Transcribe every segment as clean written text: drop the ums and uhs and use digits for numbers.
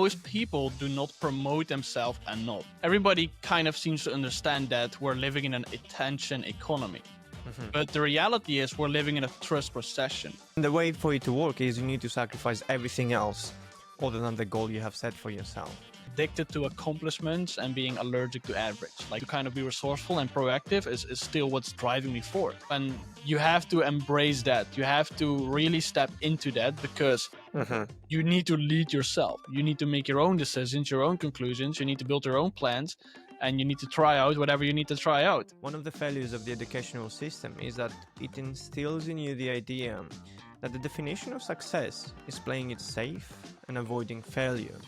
Most people do not promote themselves enough. Everybody kind of seems to understand that we're living in an attention economy. But the reality is we're living in a trust recession. The way for it to work is you need to sacrifice everything else other than the goal you have set for yourself. Addicted to accomplishments and being allergic to average. Like, to kind of be resourceful and proactive is still what's driving me forward. And you have to embrace that. You have to really step into that because you need to lead yourself. You need to make your own decisions, your own conclusions. You need to build your own plans, and you need to try out whatever you need to try out. One of the failures of the educational system is that it instills in you the idea that the definition of success is playing it safe and avoiding failure.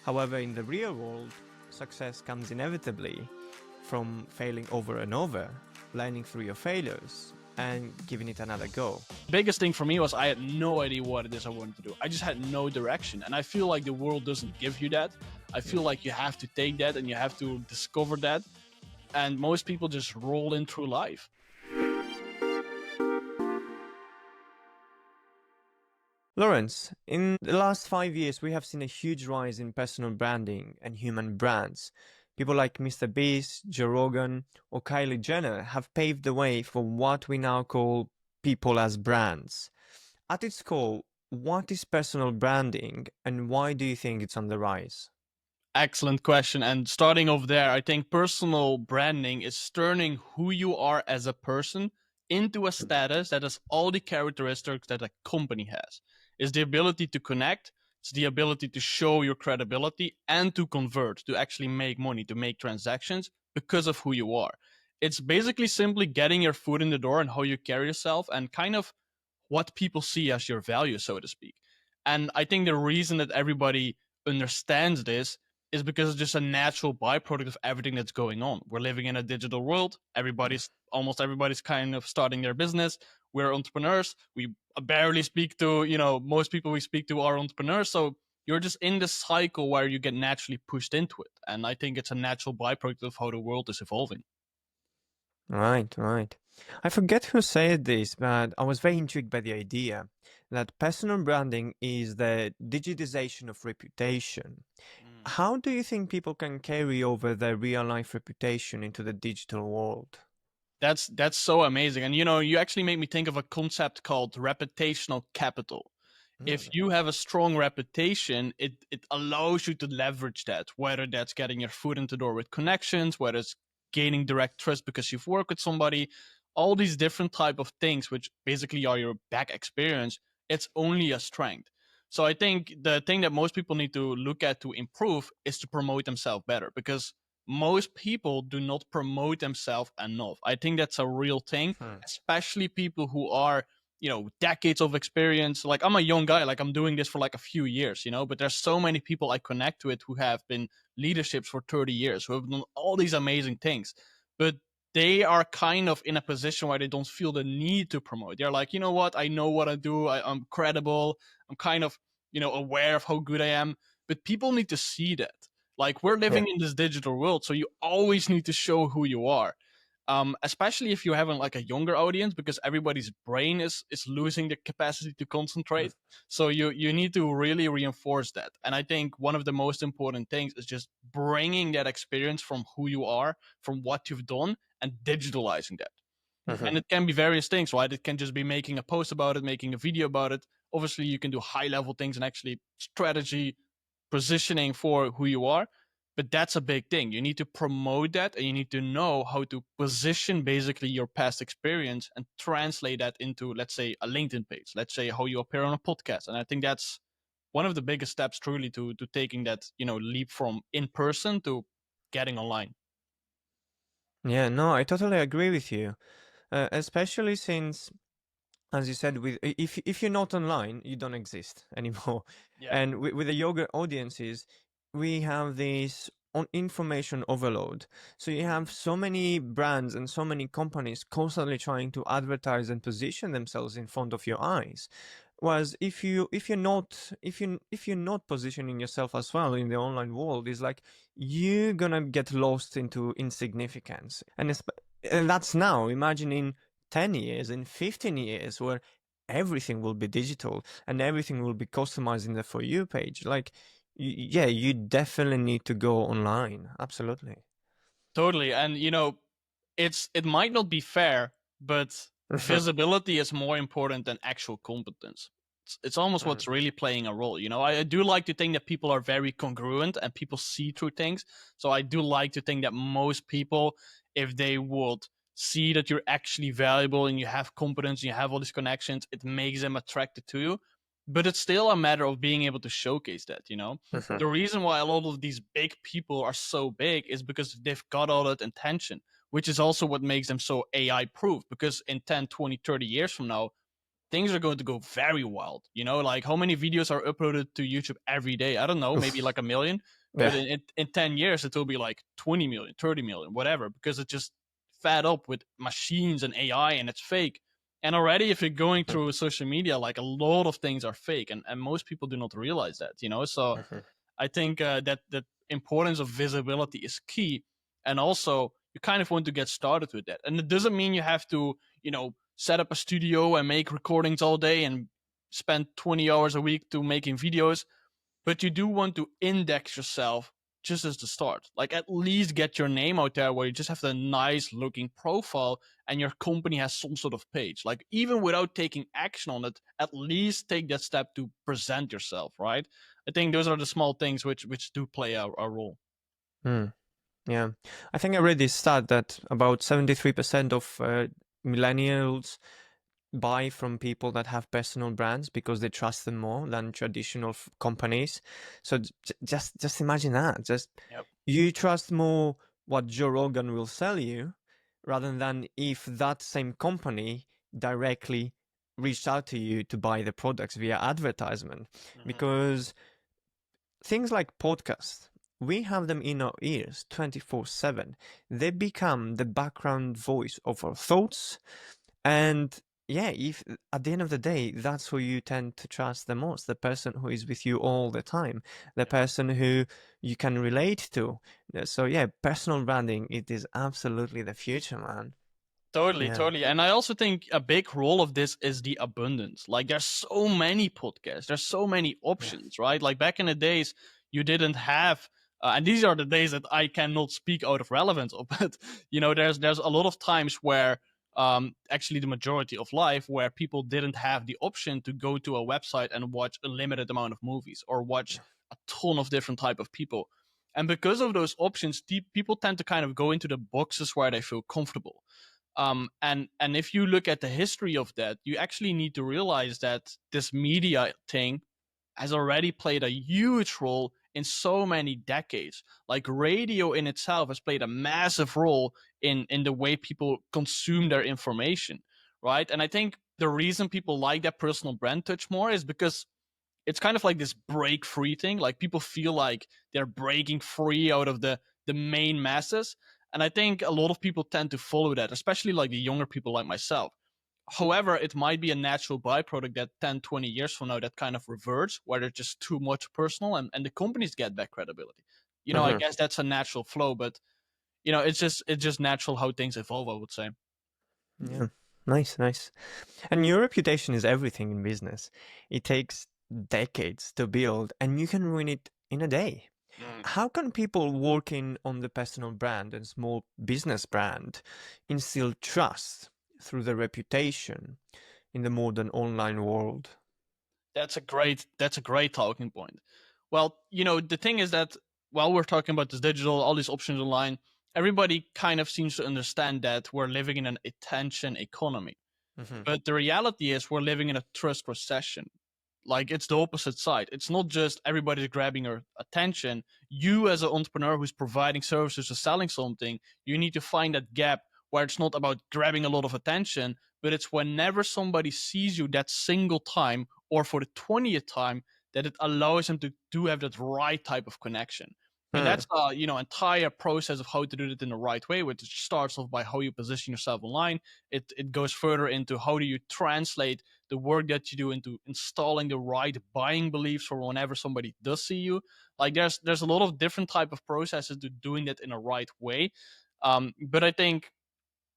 However, in the real world, success comes inevitably from failing over and over, learning through your failures, and giving it another go. The biggest thing for me was I had no idea what it is I wanted to do. I just had no direction. And I feel like the world doesn't give you that. I feel like you have to take that and you have to discover that. And most people just roll in through life. Lawrence, in the last 5 years, we have seen a huge rise in personal branding and human brands. People like Mr. Beast, Joe Rogan, or Kylie Jenner have paved the way for what we now call people as brands. At its core, what is personal branding and why do you think it's on the rise? Excellent question. And starting off there, I think personal branding is turning who you are as a person into a status that has all the characteristics that a company has. It's the ability to connect, it's the ability to show your credibility and to convert, to actually make money, to make transactions because of who you are. It's basically simply getting your foot in the door and how you carry yourself and kind of what people see as your value, so to speak. And I think the reason that everybody understands this is because it's just a natural byproduct of everything that's going on. We're living in a digital world. Almost everybody's kind of starting their business. We're entrepreneurs. We barely speak to, most people we speak to are entrepreneurs. So you're just in this cycle where you get naturally pushed into it. And I think it's a natural byproduct of how the world is evolving. Right. I forget who said this, but I was very intrigued by the idea that personal branding is the digitization of reputation. How do you think people can carry over their real life reputation into the digital world? That's so amazing. And you actually make me think of a concept called reputational capital. If you have a strong reputation, it allows you to leverage that, whether that's getting your foot into the door with connections, whether it's gaining direct trust because you've worked with somebody, all these different type of things, which basically are your back experience, it's only a strength. So I think the thing that most people need to look at to improve is to promote themselves better, because most people do not promote themselves enough. I think that's a real thing, especially people who are, decades of experience. Like, I'm a young guy, like I'm doing this for like a few years, but there's so many people I connect with who have been leaderships for 30 years, who have done all these amazing things, but they are kind of in a position where they don't feel the need to promote. They're like, you know what? I know what I do. I'm credible. I'm kind of, aware of how good I am. But people need to see that. Like, we're living in this digital world, so you always need to show who you are. Especially if you're having like a younger audience, because everybody's brain is losing the capacity to concentrate. So you need to really reinforce that. And I think one of the most important things is just bringing that experience from who you are, from what you've done, and digitalizing that. And it can be various things, right? It can just be making a post about it, making a video about it. Obviously, you can do high level things and actually strategy positioning for who you are. But that's a big thing. You need to promote that, and you need to know how to position basically your past experience and translate that into, let's say, a LinkedIn page. Let's say how you appear on a podcast. And I think that's one of the biggest steps truly to taking that, leap from in person to getting online. Yeah, no, I totally agree with you. Especially since, as you said, if you're not online, you don't exist anymore. Yeah. And with the younger audiences, we have this information overload. So you have so many brands and so many companies constantly trying to advertise and position themselves in front of your eyes. Whereas if you're not positioning yourself as well in the online world, it's like you're gonna get lost into insignificance. And that's now. Imagine in 10 years, in 15 years, where everything will be digital and everything will be customized in the For You page. Like, Yeah, you definitely need to go online. Absolutely. Totally. And it might not be fair, but visibility is more important than actual competence. It's almost Mm, what's really playing a role. I do like to think that people are very congruent and people see through things. So I do like to think that most people, if they would see that you're actually valuable and you have competence and you have all these connections, it makes them attracted to you. But it's still a matter of being able to showcase that. mhm, The reason why a lot of these big people are so big is because they've got all that intention, which is also what makes them so AI proof. Because in 10, 20, 30 years from now, things are going to go very wild. Like how many videos are uploaded to YouTube every day? I don't know, maybe like a million. But yeah. in 10 years, it will be like 20 million, 30 million, whatever, because it's just fed up with machines and AI and it's fake. And already, if you're going Mm, through social media, like a lot of things are fake, and most people do not realize that. So mhm, I think that the importance of visibility is key, and also you kind of want to get started with that. And it doesn't mean you have to, set up a studio and make recordings all day and spend 20 hours a week to making videos, but you do want to index yourself just as the start. Like at least get your name out there where you just have a nice looking profile and your company has some sort of page. Like even without taking action on it, at least take that step to present yourself, right? I think those are the small things which do play a role. mm. Yeah, I think I read this stat that about 73% of millennials buy from people that have personal brands because they trust them more than traditional companies. So just imagine that. Just Yep. you trust more what Joe Rogan will sell you rather than if that same company directly reached out to you to buy the products via advertisement. Hmm. Because things like podcasts, we have them in our ears 24/7. They become the background voice of our thoughts. And yeah, if at the end of the day, that's who you tend to trust the most, the person who is with you all the time, the person who you can relate to. So yeah, personal branding, it is absolutely the future, man. Totally, Yeah. totally. And I also think a big role of this is the abundance. Like there's so many podcasts, there's so many Yeah. options, right? Like back in the days, you didn't have and these are the days that I cannot speak out of relevance of, but there's a lot of times where actually the majority of life where people didn't have the option to go to a website and watch a limited amount of movies or watch a ton of different type of people. And because of those options, people tend to kind of go into the boxes where they feel comfortable. And if you look at the history of that, you actually need to realize that this media thing has already played a huge role in so many decades. Like radio in itself has played a massive role in the way people consume their information, right? And I think the reason people like that personal brand touch more is because it's kind of like this break free thing. Like people feel like they're breaking free out of the main masses. And I think a lot of people tend to follow that, especially like the younger people like myself. However, it might be a natural byproduct that 10, 20 years from now that kind of reverts, where they're just too much personal and the companies get back credibility. I Mhm. guess that's a natural flow, but it's just natural how things evolve, I would say. Yeah. Nice, nice. And your reputation is everything in business. It takes decades to build, and you can ruin it in a day. Mm. How can people working on the personal brand and small business brand instill trust through their reputation in the modern online world? That's a great talking point. Well, the thing is that while we're talking about this digital, all these options online, everybody kind of seems to understand that we're living in an attention economy. Hmm. But the reality is we're living in a trust recession. Like it's the opposite side. It's not just everybody's grabbing your attention. You as an entrepreneur who's providing services or selling something, you need to find that gap where it's not about grabbing a lot of attention, but it's whenever somebody sees you that single time or for the 20th time that it allows them to do have that right type of connection. And Hmm. that's entire process of how to do it in the right way, which starts off by how you position yourself online. It goes further into how do you translate the work that you do into installing the right buying beliefs for whenever somebody does see you. Like there's a lot of different type of processes to doing that in a right way. But I think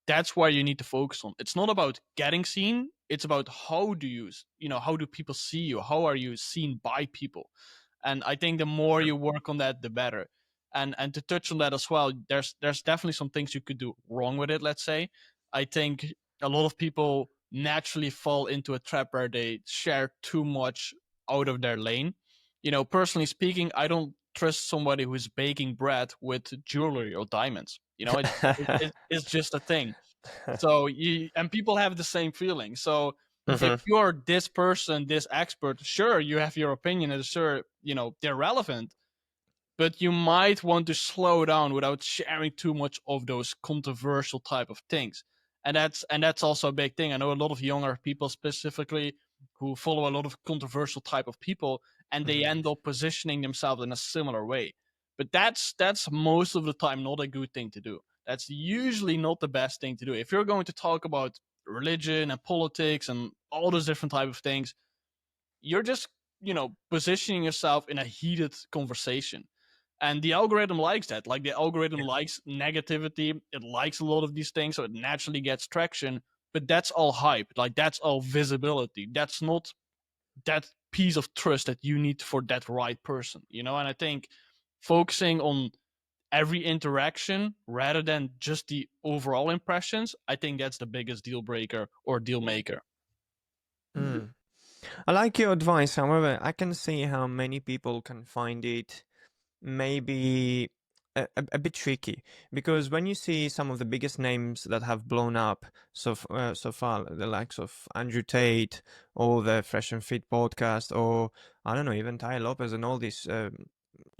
that's where you need to focus on. It's not about getting seen. It's about how do you, how do people see you? How are you seen by people? And I think the more you work on that, the better. And to touch on that as well, there's definitely some things you could do wrong with it. Let's say, I think a lot of people naturally fall into a trap where they share too much out of their lane. Personally speaking, I don't trust somebody who's baking bread with jewelry or diamonds. It's just a thing. So and people have the same feeling. So if Mhm. you're this person, this expert, sure, you have your opinion, and sure, they're relevant, but you might want to slow down without sharing too much of those controversial type of things. And that's also a big thing. I know a lot of younger people specifically who follow a lot of controversial type of people, and they Mhm. end up positioning themselves in a similar way. But that's most of the time not a good thing to do. That's usually not the best thing to do. If you're going to talk about religion and politics and all those different type of things, you're just positioning yourself in a heated conversation, and the algorithm likes that. Like, the algorithm likes negativity, it likes a lot of these things, so it naturally gets traction. But that's all hype, like that's all visibility. That's not that piece of trust that you need for that right person. And I think focusing on every interaction rather than just the overall impressions, I think that's the biggest deal breaker or deal maker. Mm. I like your advice. However, I can see how many people can find it maybe a bit tricky, because when you see some of the biggest names that have blown up so far, the likes of Andrew Tate or the Fresh and Fit podcast, or I don't know, even Ty Lopez and all these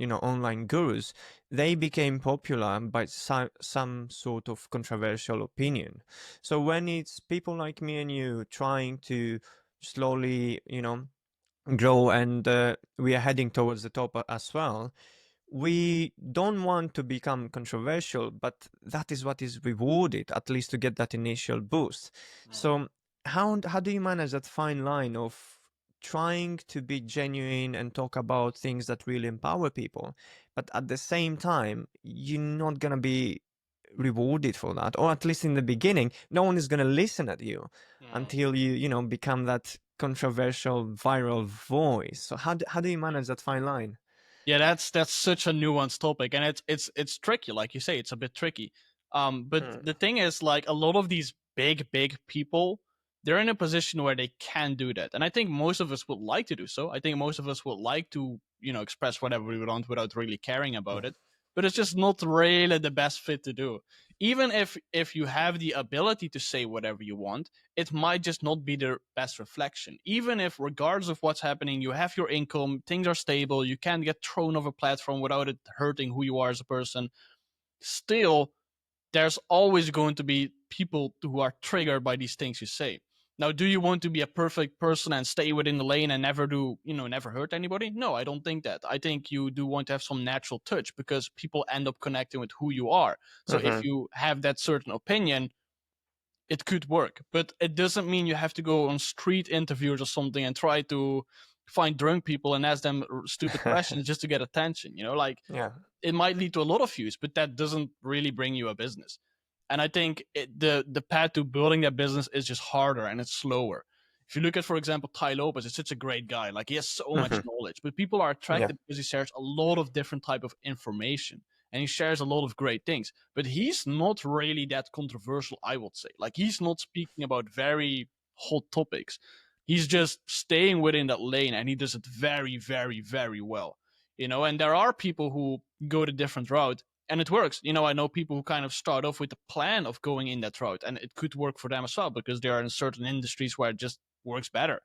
online gurus, they became popular by some sort of controversial opinion. So when it's people like me and you trying to slowly grow, and we are heading towards the top as well, we don't want to become controversial, but that is what is rewarded, at least to get that initial boost. So how do you manage that fine line of trying to be genuine and talk about things that really empower people, but at the same time you're not gonna be rewarded for that, or at least in the beginning no one is gonna listen at you Mm. until you become that controversial viral voice. So how do you manage that fine line? Yeah, that's such a nuanced topic, and it's tricky. Like you say, it's a bit tricky. But Mm. the thing is, like, a lot of these big people, they're in a position where they can do that, and I think most of us would like to do so. I think most of us would like to, express whatever we want without really caring about it. But it's just not really the best fit to do. Even if you have the ability to say whatever you want, it might just not be the best reflection. Even if, regardless of what's happening, you have your income, things are stable, you can't get thrown off a platform without it hurting who you are as a person, still, there's always going to be people who are triggered by these things you say. Now, do you want to be a perfect person and stay within the lane and never hurt anybody? No, I don't think that. I think you do want to have some natural touch because people end up connecting with who you are. So if Mhm. you have that certain opinion, it could work, but it doesn't mean you have to go on street interviews or something and try to find drunk people and ask them stupid questions just to get attention. Like, Yeah. it might lead to a lot of views, but that doesn't really bring you a business. And I think the path to building that business is just harder and it's slower. If you look at, for example, Ty Lopez, is such a great guy. Like, he has so much Mhm. knowledge, but people are Yeah. attracted because he shares a lot of different type of information and he shares a lot of great things. But he's not really that controversial, I would say. Like, he's not speaking about very hot topics. He's just staying within that lane and he does it very, very, very well. And there are people who go the different route and it works. I know people who kind of start off with the plan of going in that route, and it could work for them as well because they are in certain industries where it just works better.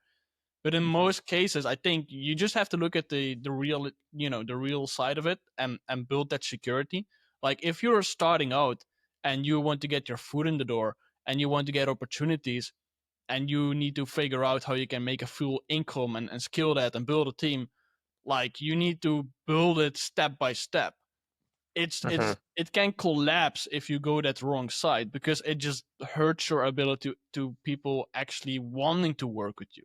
But in Mhm. most cases, I think you just have to look at the real, the real side of it, and build that security. Like, if you're starting out and you want to get your foot in the door and you want to get opportunities and you need to figure out how you can make a full income and scale that and build a team, like, you need to build it step by step. Mhm. It can collapse if you go that wrong side because it just hurts your ability to people actually wanting to work with you.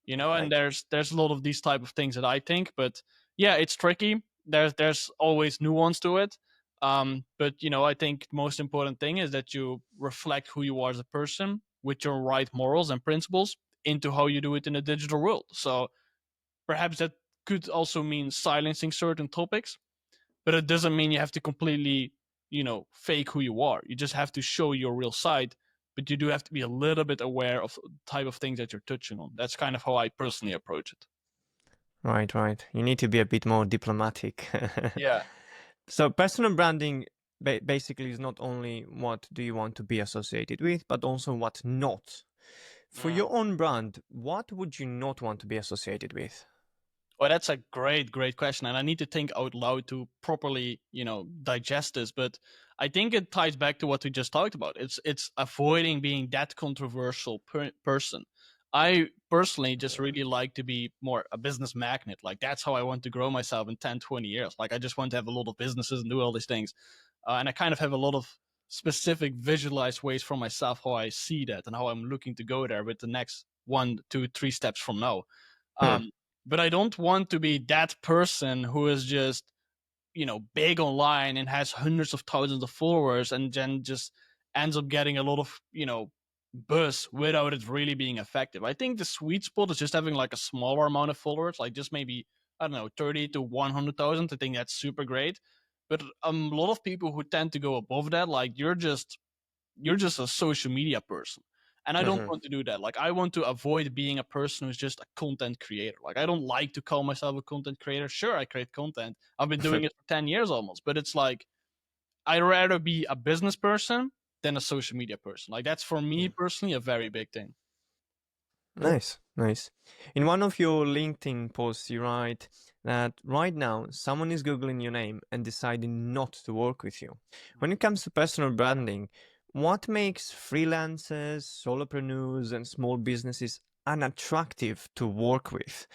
And Right. there's a lot of these type of things that I think, but yeah, it's tricky. There's always nuance to it. But I think most important thing is that you reflect who you are as a person with your right morals and principles into how you do it in a digital world. So perhaps that could also mean silencing certain topics, but it doesn't mean you have to completely, fake who you are. You just have to show your real side, but you do have to be a little bit aware of the type of things that you're touching on. That's kind of how I personally approach it. Right, right. You need to be a bit more diplomatic. Yeah. So personal branding basically is not only what do you want to be associated with, but also what not. For Mm. your own brand, what would you not want to be associated with? Well, that's a great, great question. And I need to think out loud to properly, digest this. But I think it ties back to what we just talked about. It's avoiding being that controversial person. I personally just really like to be more a business magnet. Like, that's how I want to grow myself in 10, 20 years. Like, I just want to have a lot of businesses and do all these things. And I kind of have a lot of specific visualized ways for myself how I see that and how I'm looking to go there with the next 1, 2, 3 steps from now. Hmm. But I don't want to be that person who is just, big online and has hundreds of thousands of followers and then just ends up getting a lot of, buzz without it really being effective. I think the sweet spot is just having like a smaller amount of followers, like just maybe, I don't know, 30 to 100,000. I think that's super great. But a lot of people who tend to go above that, like you're just a social media person. And I don't Mhm. want to do that. Like, I want to avoid being a person who's just a content creator. Like, I don't like to call myself a content creator. Sure, I create content. I've been doing it for 10 years almost, but it's like I'd rather be a business person than a social media person. Like, that's for me personally a very big thing. Nice, nice. In one of your LinkedIn posts, you write that right now someone is Googling your name and deciding not to work with you. When it comes to personal branding, what makes freelancers, solopreneurs, and small businesses unattractive to work with?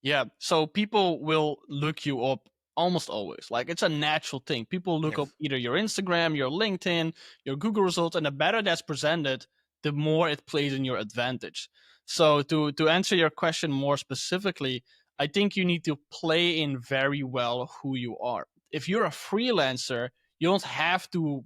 Yeah. So people will look you up almost always. Like, it's a natural thing. People look Yeah. up either your Instagram, your LinkedIn, your Google results, and the better that's presented, the more it plays in your advantage. So to answer your question more specifically, I think you need to play in very well who you are. If you're a freelancer, you don't have to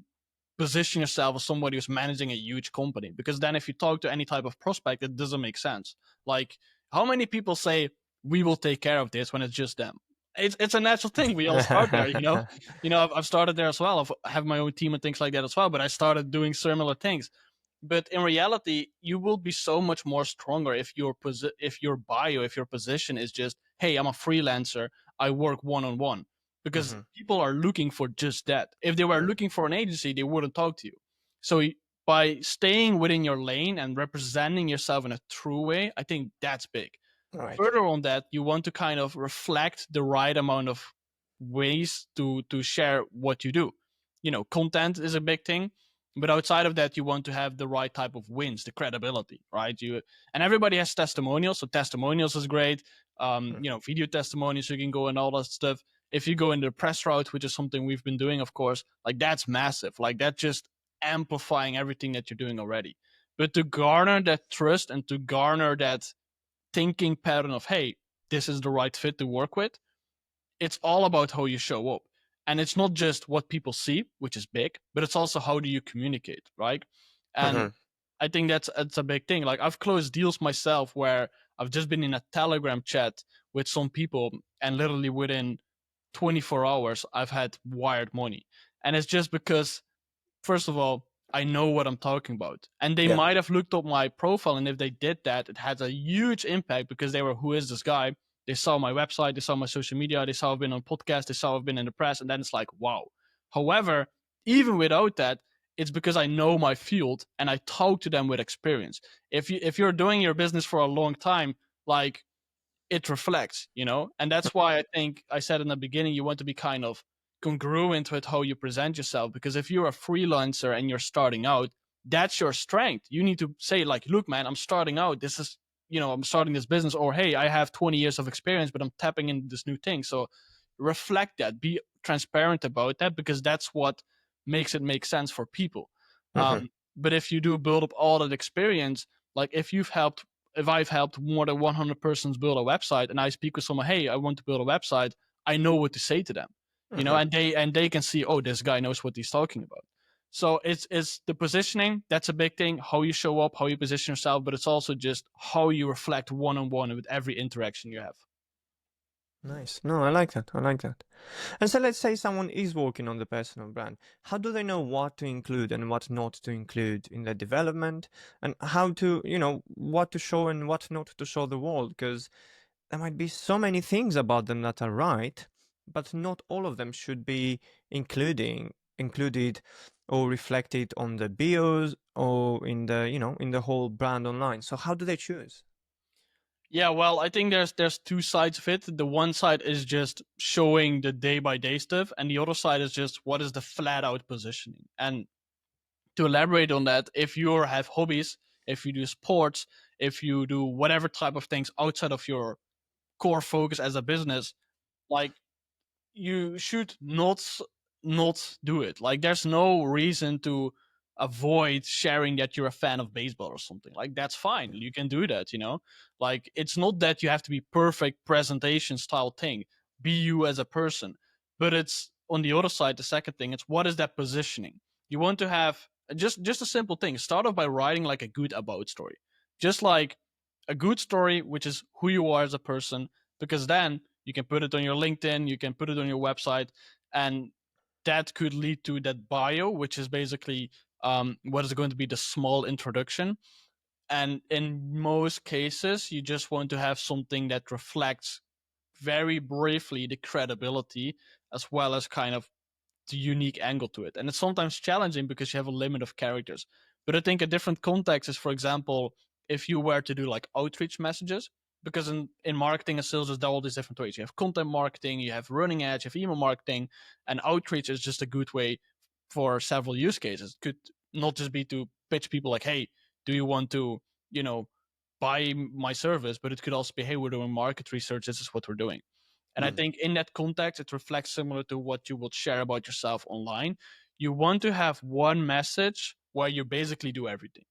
position yourself as somebody who's managing a huge company, because then if you talk to any type of prospect, it doesn't make sense. Like, how many people say we will take care of this when it's just them? It's a natural thing. We all start there, I've started there as well. I have my own team and things like that as well, but I started doing similar things. But in reality, you will be so much more stronger if if your position is just, hey, I'm a freelancer, I work one on one, because Mhm. people are looking for just that. If they were looking for an agency, they wouldn't talk to you. So by staying within your lane and representing yourself in a true way, I think that's big. Right. Further on that, you want to kind of reflect the right amount of ways to share what you do. Content is a big thing, but outside of that, you want to have the right type of wins, the credibility, right? And everybody has testimonials, so testimonials is great. Video testimonials, you can go and all that stuff. If you go in the press route, which is something we've been doing, of course, like, that's massive. Like, that's just amplifying everything that you're doing already. But to garner that trust and to garner that thinking pattern of, hey, this is the right fit to work with, it's all about how you show up. And it's not just what people see, which is big, but it's also how do you communicate, right? And Mhm. I think that's a big thing. Like, I've closed deals myself where I've just been in a Telegram chat with some people, and literally within 24 hours I've had wired money. And it's just because, first of all, I know what I'm talking about. And they Yeah. might have looked up my profile, and if they did that, it had a huge impact because they were, who is this guy? They saw my website, they saw my social media, they saw I've been on podcasts, they saw I've been in the press, and then it's like, wow. However, even without that, it's because I know my field and I talk to them with experience. If you're doing your business for a long time, like, it reflects. And that's why I think I said in the beginning, you want to be kind of congruent with how you present yourself, because if you're a freelancer and you're starting out, that's your strength. You need to say, like, look, man, I'm starting out, this is, I'm starting this business, or hey, I have 20 years of experience, but I'm tapping into this new thing. So reflect that, be transparent about that, because that's what makes it make sense for people. Mhm. But if you do build up all that experience, like, if I've helped more than 100 persons build a website, and I speak with someone, hey, I want to build a website, I know what to say to them, Mhm. and they can see, oh, this guy knows what he's talking about. So it's the positioning, that's a big thing, how you show up, how you position yourself, but it's also just how you reflect one on one with every interaction you have. Nice. No, I like that. I like that. And so let's say someone is working on the personal brand. How do they know what to include and what not to include in their development, and how to, what to show and what not to show the world? Because there might be so many things about them that are right, but not all of them should be included or reflected on the bios or in the, in the whole brand online. So how do they choose? Yeah, well, I think there's two sides of it. The one side is just showing the day by day stuff, and the other side is just what is the flat out positioning. And to elaborate on that, if you have hobbies, if you do sports, if you do whatever type of things outside of your core focus as a business, like you should not do it. Like there's no reason to avoid sharing that you're a fan of baseball or something. Like that's fine. You can do that, you know? Like it's not that you have to be perfect presentation style thing. Be you as a person. But it's on the other side, the second thing, it's what is that positioning? You want to have just a simple thing. Start off by writing like a good about story. Just like a good story, which is who you are as a person, because then you can put it on your LinkedIn, you can put it on your website, and that could lead to that bio, which is basically what is going to be the small introduction. And in most cases, you just want to have something that reflects very briefly the credibility as well as kind of the unique angle to it. And it's sometimes challenging because you have a limit of characters. But I think a different context is, for example, if you were to do like outreach messages, because in marketing and sales, there's all these different ways. You have content marketing, you have running ads, you have email marketing, and outreach is just a good way for several use cases. It could not just be to pitch people like, hey, do you want to, you know, buy my service? But it could also be, hey, we're doing market research. This is what we're doing. And I Mm. think in that context, it reflects similar to what you would share about yourself online. You want to have one message where you basically do everything.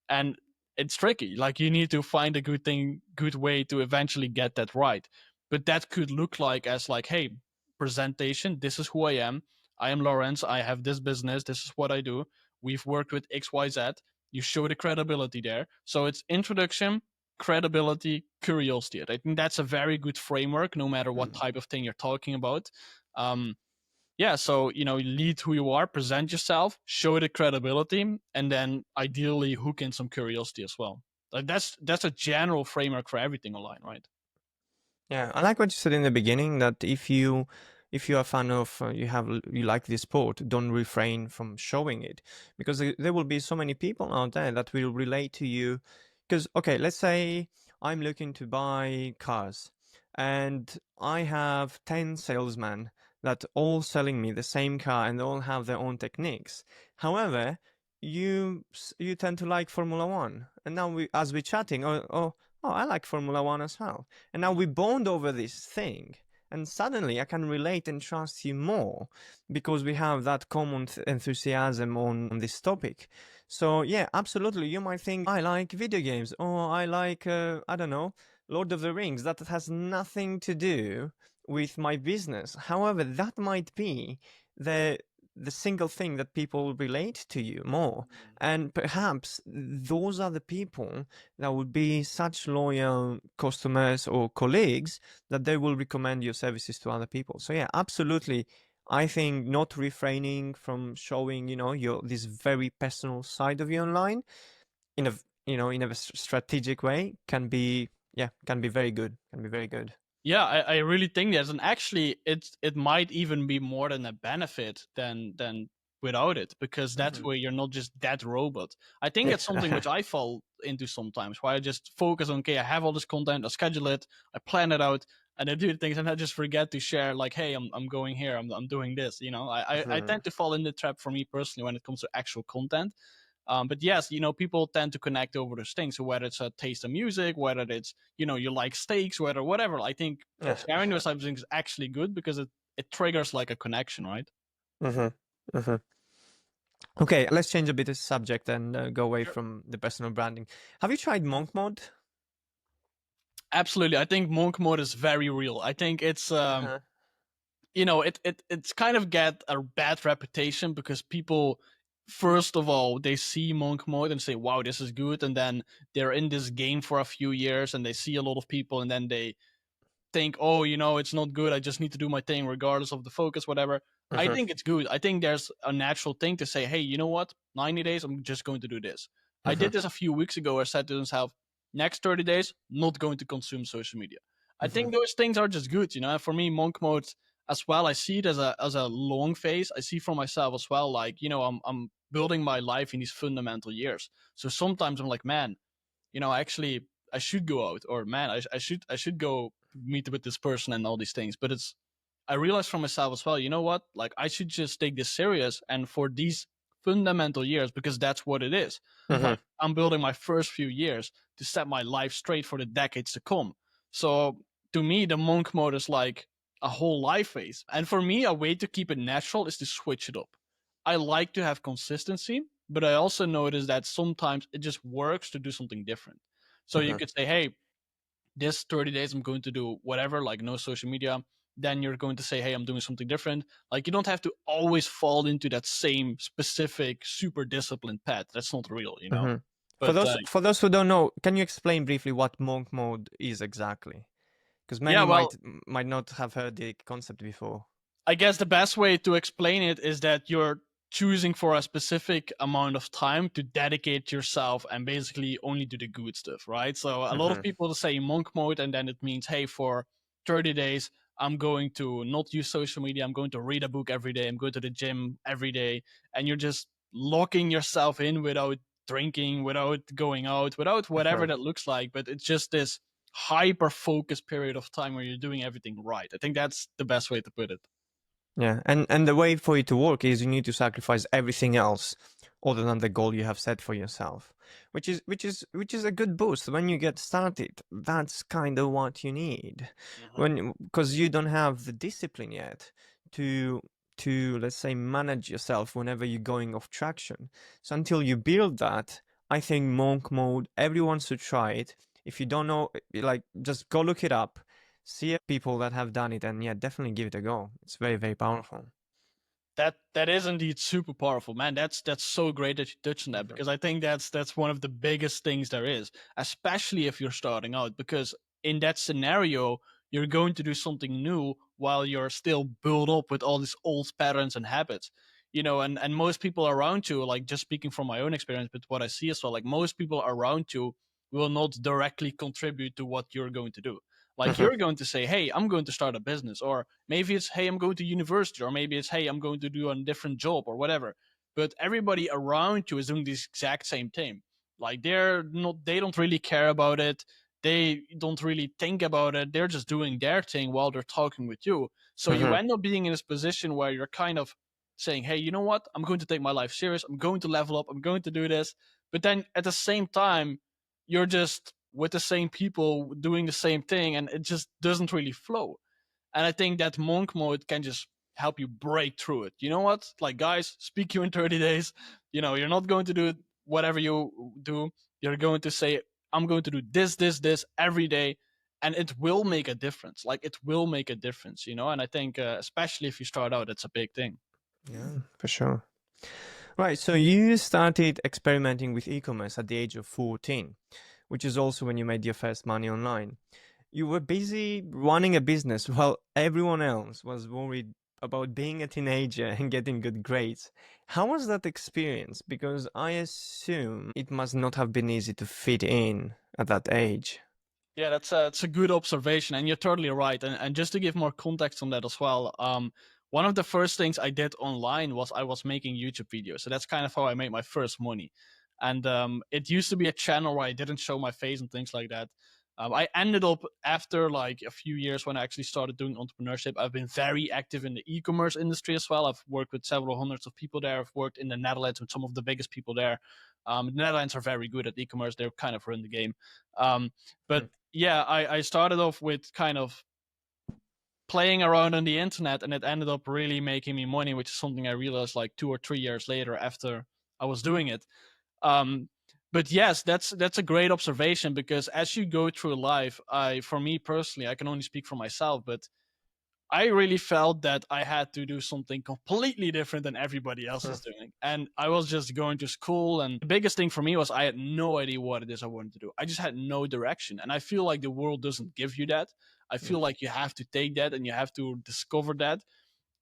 And it's tricky. Like you need to find a good way to eventually get that right. But that could look like as like, hey, presentation, this is who I am. I am Lawrence. I have this business. This is what I do. We've worked with XYZ. You show the credibility there. So it's introduction, credibility, curiosity. I think that's a very good framework, no matter what Mm. type of thing you're talking about. Um, yeah, so lead who you are, present yourself, show the credibility, and then ideally hook in some curiosity as well. Like that's a general framework for everything online, right? Yeah, I like what you said in the beginning that if you are a fan of you like this sport, don't refrain from showing it because there will be so many people out there that will relate to you. Because okay, let's say I'm looking to buy cars, and I have 10 salesmen that all selling me the same car and they all have their own techniques. However, you tend to like Formula One, and now as we're chatting, oh, I like Formula One as well. And now we bond over this thing. And suddenly I can relate and trust you more because we have that common enthusiasm on this topic. So, yeah, absolutely. You might think, I like video games or I like, I don't know, Lord of the Rings. That has nothing to do with my business. However, that might be the the single thing that people relate to you more. And perhaps those are the people that would be such loyal customers or colleagues that they will recommend your services to other people. So yeah, absolutely. I think not refraining from showing, your this very personal side of you online in a in a strategic way can be very good. Can be very good. Yeah, I really think that, and actually, it might even be more than a benefit than without it, because that's Hmm. where you're not just that robot. I think it's something which I fall into sometimes, where I just focus on, okay, I have all this content, I schedule it, I plan it out, and I do things, and I just forget to share, like, hey, I'm going here, I'm doing this. I Hmm. tend to fall in the trap for me personally when it comes to actual content. But yes, people tend to connect over those things. So whether it's a taste of music, whether it's you like steaks, whether whatever, I think Yeah. sharing those types of things is actually good because it triggers like a connection, right? Hmm. Hmm. Okay, let's change a bit of subject and go away Sure. from the personal branding. Have you tried monk mode? Absolutely, I think monk mode is very real. I think it's Uh-huh. it's kind of get a bad reputation because people, first of all, they see monk mode and say, wow, this is good, and then they're in this game for a few years and they see a lot of people, and then they think, oh, it's not good. I just need to do my thing regardless of the focus, whatever. I Mhm, think it's good. I think there's a natural thing to say, hey, you know what? 90 days, I'm just going to do this. I mhm, did this a few weeks ago. I said to myself, next 30 days, not going to consume social media. I mhm, think those things are just good, And for me, monk mode as well, I see it as a long phase. I see for myself as well, like, I'm building my life in these fundamental years. So sometimes I'm like, man, actually I should go out, or man, I should go meet with this person and all these things. But I realized for myself as well, you know what? Like, I should just take this serious, and for these fundamental years, because that's what it is. mhm, Like, I'm building my first few years to set my life straight for the decades to come. So to me, the monk mode is like a whole life phase. And for me, a way to keep it natural is to switch it up. I like to have consistency, but I also notice that sometimes it just works to do something different. So you mhm. could say, hey, this 30 days I'm going to do whatever, like no social media. Then you're going to say, hey, I'm doing something different. Like, you don't have to always fall into that same specific super disciplined path. That's not real. Mhm. For But those who don't know, can you explain briefly what monk mode is exactly? Because yeah, many well, might not have heard the concept before. I guess the best way to explain it is that you're choosing for a specific amount of time to dedicate yourself and basically only do the good stuff, right? So a lot of Mhm, people say monk mode, and then it means, hey, for 30 days, I'm going to not use social media. I'm going to read a book every day. I'm going to the gym every day. And you're just locking yourself in without drinking, without going out, without whatever mhm. that looks like. But it's just this hyper focused period of time where you're doing everything right. I think that's the best way to put it. Yeah, and the way for it to work is you need to sacrifice everything else other than the goal you have set for yourself, which is a good boost when you get started. That's kind of what you need Mhm. when because you don't have the discipline yet to let's say manage yourself whenever you're going off traction. So until you build that, I think monk mode, everyone should try it. If you don't know, like just go look it up, see people that have done it, and yeah, definitely give it a go. It's very, very powerful. That is indeed super powerful, man. That's so great that you touched on that, Mhm, because I think that's one of the biggest things there is, especially if you're starting out. Because in that scenario, you're going to do something new while you're still built up with all these old patterns and habits. And most people around you, like, just speaking from my own experience, but what I see as well, like, most people around you will not directly contribute to what you're going to do. Like, mhm, you're going to say, hey, I'm going to start a business, or maybe it's, hey, I'm going to university, or maybe it's, hey, I'm going to do a different job or whatever. But everybody around you is doing this exact same thing. Like, they don't really care about it. They don't really think about it. They're just doing their thing while they're talking with you. So you mhm, end up being in this position where you're kind of saying, hey, you know what? I'm going to take my life serious. I'm going to level up. I'm going to do this. But then at the same time, you're just with the same people doing the same thing, and it just doesn't really flow. And I think that monk mode can just help you break through it. You know what? Like, guys, speak you in 30 days. You're not going to do whatever you do. You're going to say, I'm going to do this every day. And it will make a difference. Like, it will make a difference. And I think, especially if you start out, it's a big thing. yeah, for sure. Right, so you started experimenting with e-commerce at the age of 14, which is also when you made your first money online. You were busy running a business while everyone else was worried about being a teenager and getting good grades. How was that experience? Because I assume it must not have been easy to fit in at that age. Yeah, that's a good observation, and you're totally right. And just to give more context on that as well, one of the first things I did online was I was making YouTube videos. So that's kind of how I made my first money. And it used to be a channel where I didn't show my face and things like that. I ended up, after like a few years, when I actually started doing entrepreneurship, I've been very active in the e-commerce industry as well. I've worked with several hundreds of people there. I've worked in the Netherlands with some of the biggest people there. The Netherlands are very good at e-commerce. They kind of run the game. But yeah, I started off with kind of playing around on the internet, and it ended up really making me money, which is something I realized like 2 or 3 years later after I was doing it. Um, but yes, that's a great observation, because as you go through life, for me personally, I can only speak for myself, but I really felt that I had to do something completely different than everybody else is doing. And I was just going to school. And the biggest thing for me was I had no idea what it is I wanted to do. I just had no direction. And I feel like the world doesn't give you that. I feel like you have to take that and you have to discover that.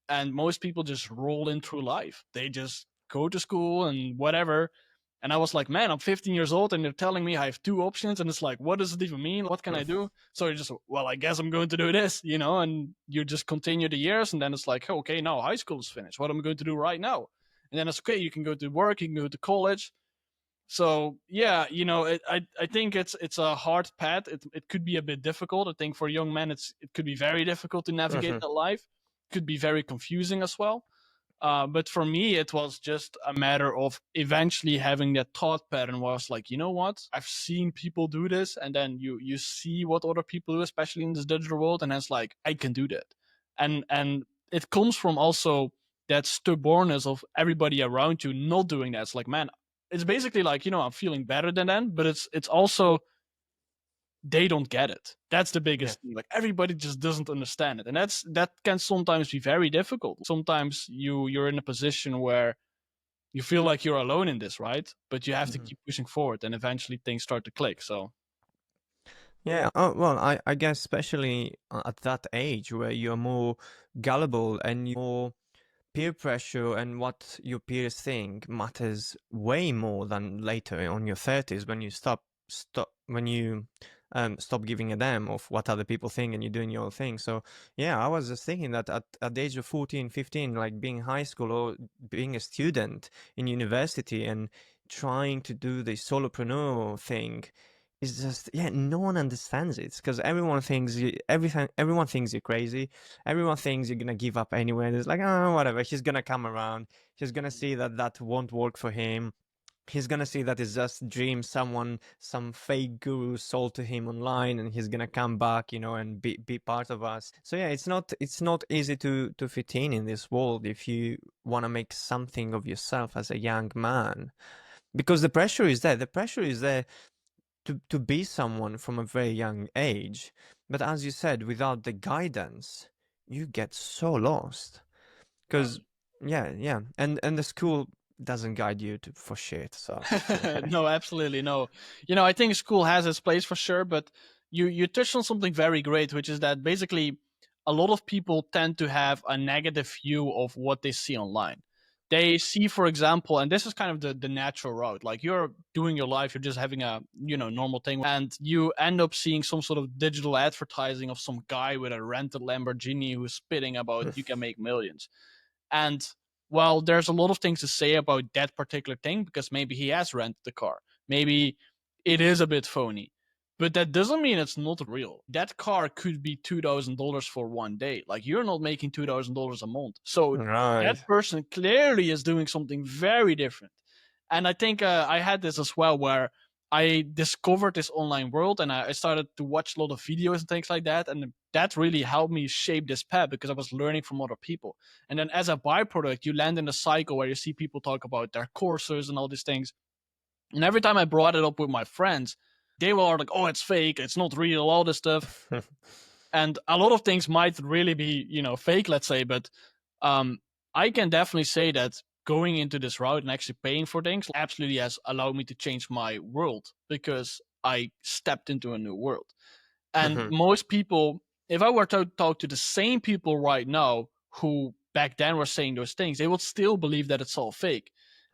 And most people just roll in through life. They just go to school and whatever. And I was like, man, I'm 15 years old and they're telling me I have two options. And it's like, what does it even mean? What can I do? So you just, well, I guess I'm going to do this, and you just continue the years. And then it's like, okay, now high school is finished. What am I going to do right now? And then it's okay. You can go to work, you can go to college. So yeah, I think it's a hard path. It could be a bit difficult. I think for young men, it could be very difficult to navigate that life. It could be very confusing as well. But for me, it was just a matter of eventually having that thought pattern where I was like, you know what? I've seen people do this, and then you see what other people do, especially in this digital world, and it's like, I can do that. And it comes from also that stubbornness of everybody around you not doing that. It's like, man, it's basically like, I'm feeling better than them, but it's also they don't get it. That's the biggest thing. Like everybody just doesn't understand it. And that can sometimes be very difficult. Sometimes you're in a position where you feel like you're alone in this, right? But you have to keep pushing forward and eventually things start to click. So Yeah, oh, well, I guess especially at that age where you're more gullible and more peer pressure and what your peers think matters way more than later on your 30s when you stop giving a damn of what other people think and you're doing your own thing. So yeah, I was just thinking that at the age of 14, 15, like being high school or being a student in university and trying to do the solopreneur thing is just, yeah, no one understands it because everyone thinks everyone thinks you're crazy. Everyone thinks you're gonna give up anyway. It's like, oh, whatever, he's gonna come around, he's gonna see that won't work for him. He's gonna see that it's just dream some fake guru sold to him online, and he's gonna come back, and be part of us. So yeah, it's not easy to fit in this world if you want to make something of yourself as a young man, because the pressure is there. The pressure is there to be someone from a very young age. But as you said, without the guidance, you get so lost. Because yeah, and the school doesn't guide you for shit. So yeah. no, absolutely no. I think school has its place for sure, but you touched on something very great, which is that basically a lot of people tend to have a negative view of what they see online. They see, for example, and this is kind of the natural route. Like you're doing your life, you're just having a normal thing, and you end up seeing some sort of digital advertising of some guy with a rented Lamborghini who's spitting about you can make millions. And well, there's a lot of things to say about that particular thing because maybe he has rented the car. Maybe it is a bit phony. But that doesn't mean it's not real. That car could be $2,000 for one day. Like you're not making $2,000 a month. So Right. that person clearly is doing something very different. And I think I had this as well where I discovered this online world and I started to watch a lot of videos and things like that. And that really helped me shape this path because I was learning from other people. And then as a byproduct, you land in a cycle where you see people talk about their courses and all these things. And every time I brought it up with my friends, they were like, oh, it's fake, it's not real, all this stuff. And a lot of things might really be, fake, let's say, but I can definitely say that going into this route and actually paying for things absolutely has allowed me to change my world because I stepped into a new world. And most people, if I were to talk to the same people right now who back then were saying those things, they would still believe that it's all fake.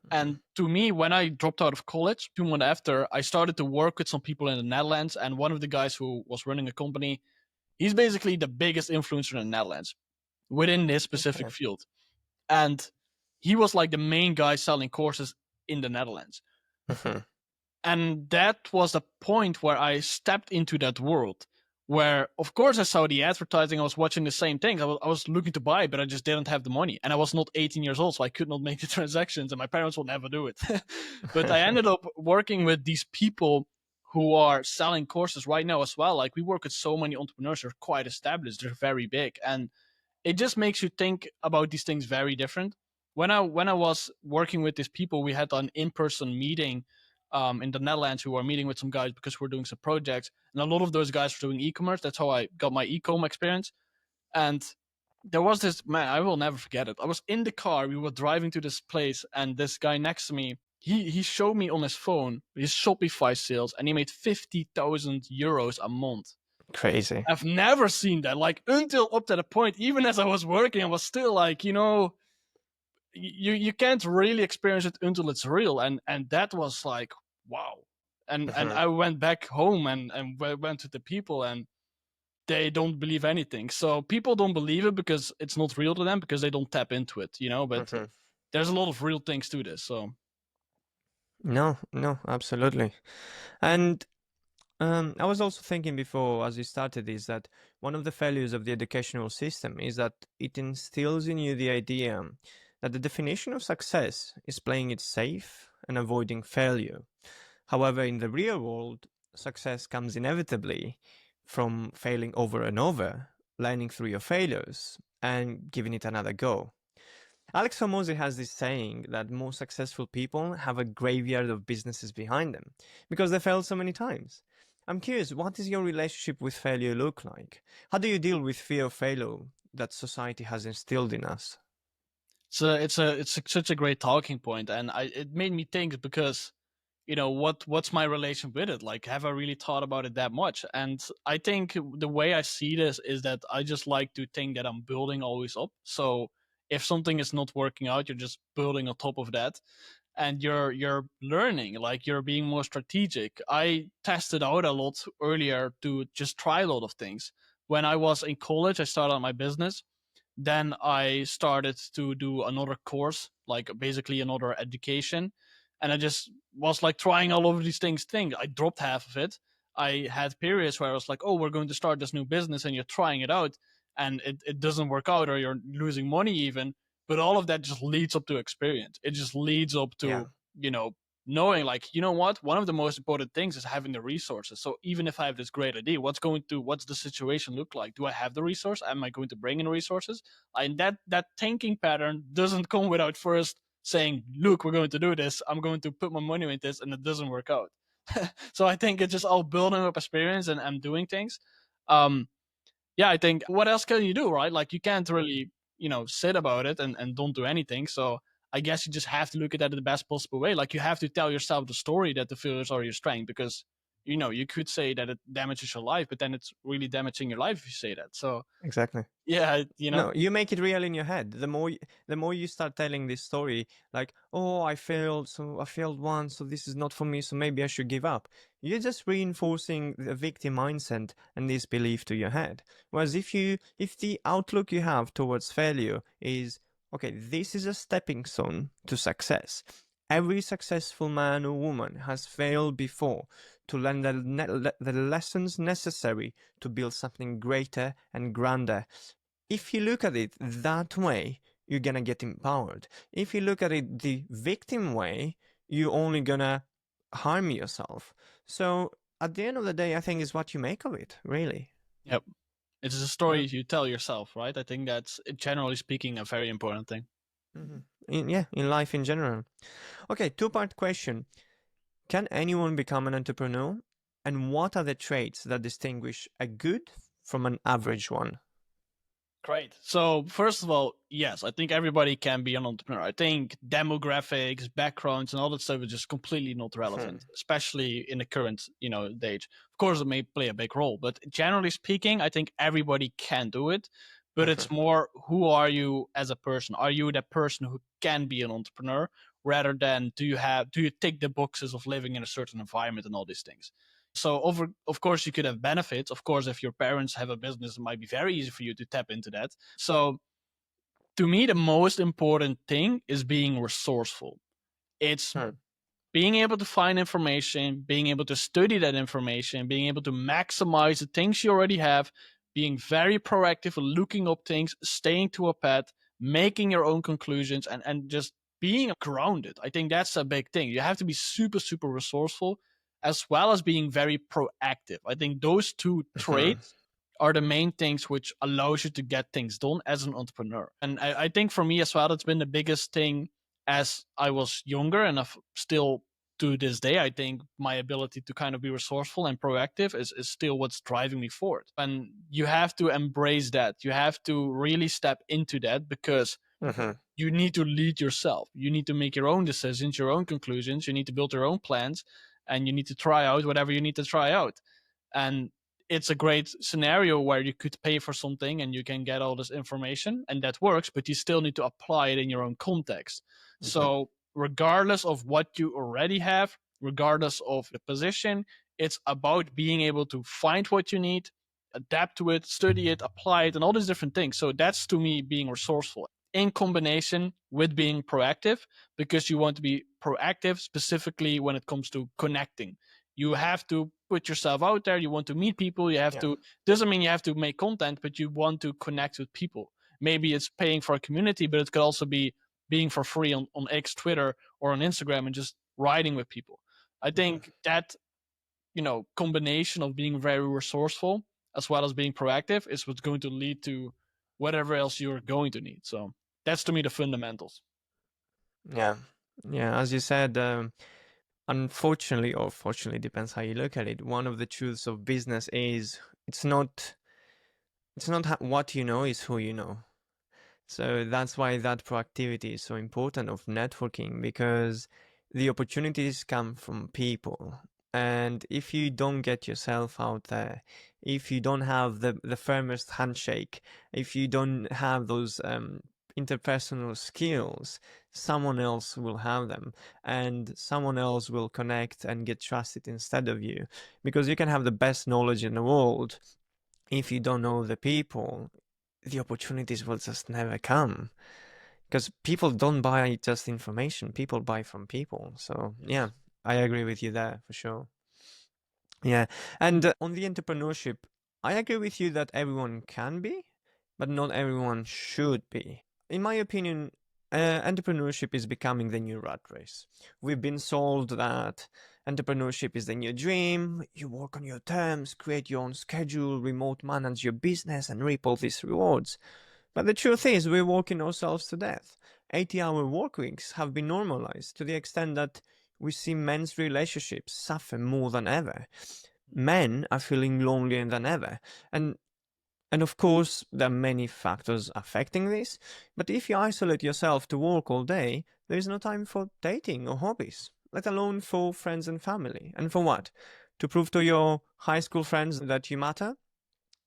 And to me, when I dropped out of college, 2 months after, I started to work with some people in the Netherlands. And one of the guys who was running a company, he's basically the biggest influencer in the Netherlands within this specific field. And he was like the main guy selling courses in the Netherlands. And that was the point where I stepped into that world where, of course, I saw the advertising. I was watching the same thing. I was looking to buy, but I just didn't have the money. And I was not 18 years old, so I could not make the transactions, and my parents will never do it. But I ended up working with these people who are selling courses right now as well. Like we work with so many entrepreneurs who are quite established. They're very big. And it just makes you think about these things very different. When I was working with these people, we had an in-person meeting in the Netherlands. We were meeting with some guys because we're doing some projects, and a lot of those guys were doing e-commerce. That's how I got my e-com experience. And there was this man, I will never forget it. I was in the car, we were driving to this place, and this guy next to me, he showed me on his phone his Shopify sales, and he made 50,000 euros a month. Crazy. I've never seen that. Like until up to the point, even as I was working, I was still like, you can't really experience it until it's real, and that was like wow. And Mhm. I went back home and went to the people, and they don't believe anything. So people don't believe it because it's not real to them, because they don't tap into it, but Mhm. there's a lot of real things to this. So No, no, absolutely. And I was also thinking before, as you started, is that one of the failures of the educational system is that it instills in you the idea that the definition of success is playing it safe and avoiding failure. However, in the real world, success comes inevitably from failing over and over, learning through your failures, and giving it another go. Alex Hormozy has this saying that most successful people have a graveyard of businesses behind them because they failed so many times. I'm curious, what does your relationship with failure look like? How do you deal with fear of failure that society has instilled in us? such a great talking point, and it made me think, because what's my relation with it? Like, have I really thought about it that much? And I think the way I see this is that I just like to think that I'm building always up. So if something is not working out, you're just building on top of that, and you're learning, like you're being more strategic. I tested out a lot earlier to just try a lot of things. When I was in college, I started my business. Then I started to do another course, like basically another education. And I just was like trying all of these things. I dropped half of it. I had periods where I was like, oh, we're going to start this new business, and you're trying it out, and it doesn't work out, or you're losing money even. But all of that just leads up to experience. It just leads up Yeah, to, knowing, like, you know what? One of the most important things is having the resources. So even if I have this great idea, what's the situation look like? Do I have the resource? Am I going to bring in resources? And that thinking pattern doesn't come without first saying, look, we're going to do this, I'm going to put my money in this, and it doesn't work out. So I think it's just all building up experience and doing things. um yeah, I think, what else can you do, right? Like, you can't really, sit about it and don't do anything. So I guess you just have to look at that in the best possible way. Like, you have to tell yourself the story that the failures are your strength, because you could say that it damages your life, but then it's really damaging your life if you say that. So exactly. yeah, No, you make it real in your head. The more you start telling this story, like, oh, I failed, so I failed once, so this is not for me, so maybe I should give up. You're just reinforcing the victim mindset and this belief to your head. Whereas if the outlook you have towards failure is, okay, this is a stepping stone to success. Every successful man or woman has failed before to learn the lessons necessary to build something greater and grander. If you look at it that way, you're gonna get empowered. If you look at it the victim way, you're only gonna harm yourself. So at the end of the day, I think is what you make of it, really. yep. It's a Uh, story you tell yourself, right? I think that's, generally speaking, a very important thing. yeah, in life in general. Okay, two-part question. Can anyone become an entrepreneur? And what are the traits that distinguish a good from an average one? Great. So first of all, yes, I think everybody can be an entrepreneur. I think demographics, backgrounds, and all that stuff is just completely not relevant, especially in the current, age. Of course, it may play a big role, but generally speaking, I think everybody can do it. But it's more, who are you as a person? Are you that person who can be an entrepreneur, rather than do you tick the boxes of living in a certain environment and all these things? So of course you could have benefits. Of course, if your parents have a business, it might be very easy for you to tap into that. So to me, the most important thing is being resourceful. It's Hmm. being able to find information, being able to study that information, being able to maximize the things you already have, being very proactive, looking up things, staying to a path, making your own conclusions, and just being grounded. I think that's a big thing. You have to be super, super resourceful, as well as being very proactive. I think those two traits are the main things which allows you to get things done as an entrepreneur. And I think for me as well, that's been the biggest thing as I was younger, and I've still to this day. I think my ability to kind of be resourceful and proactive is still what's driving me forward. And you have to embrace that. You have to really step into that, because you need to lead yourself. You need to make your own decisions, your own conclusions. You need to build your own plans, and you need to try out whatever you need to try out. And it's a great scenario where you could pay for something and you can get all this information and that works, but you still need to apply it in your own context. So regardless of what you already have, regardless of the position, it's about being able to find what you need, adapt to it, study it, apply it, and all these different things. So that's to me being resourceful in combination with being proactive, because you want to be proactive specifically when it comes to connecting. You have to put yourself out there. You want to meet people. You have Yeah. to, doesn't mean you have to make content, but you want to connect with people. Maybe it's paying for a community, but it could also be being for free on X, Twitter, or on Instagram and just riding with people. I think that, combination of being very resourceful as well as being proactive is what's going to lead to whatever else you're going to need. So that's to me the fundamentals. Yeah. Yeah. As you said, unfortunately, or fortunately, depends how you look at it. One of the truths of business is it's not what you know, is who you know. So that's why that proactivity is so important of networking, because the opportunities come from people. And if you don't get yourself out there, if you don't have the firmest handshake, if you don't have those interpersonal skills, someone else will have them, and someone else will connect and get trusted instead of you. Because you can have the best knowledge in the world, if you don't know the people, the opportunities will just never come, because people don't buy just information, people buy from people. So yeah, I agree with you there for sure. Yeah. And on the entrepreneurship, I agree with you that everyone can be, but not everyone should be. In my opinion, entrepreneurship is becoming the new rat race. We've been sold that entrepreneurship is the new dream. You work on your terms, create your own schedule, remote manage your business, and reap all these rewards. But the truth is, we're working ourselves to death. 80-hour work weeks have been normalized to the extent that we see men's relationships suffer more than ever. Men are feeling lonelier than ever. And of course, there are many factors affecting this, but if you isolate yourself to work all day, there is no time for dating or hobbies, let alone for friends and family. And for what? To prove to your high school friends that you matter?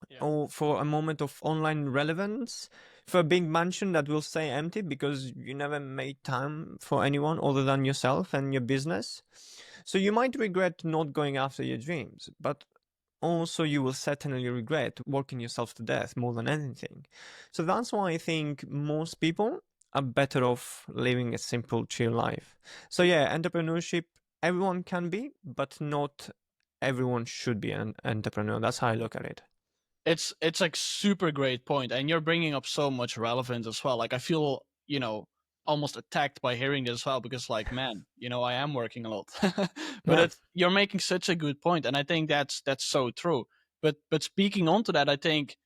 Yeah. Or for a moment of online relevance? For a big mansion that will stay empty because you never made time for anyone other than yourself and your business? So you might regret not going after your dreams, but also you will certainly regret working yourself to death more than anything. So that's why I think most people are better off living a simple, chill life. So yeah, entrepreneurship, everyone can be, but not everyone should be an entrepreneur. That's how I look at it. It's like super great point, and you're bringing up so much relevance as well. Like I feel, almost attacked by hearing this as well, because like, man, I am working a lot. But Yeah. you're making such a good point, and I think that's so true. But speaking on to that, I think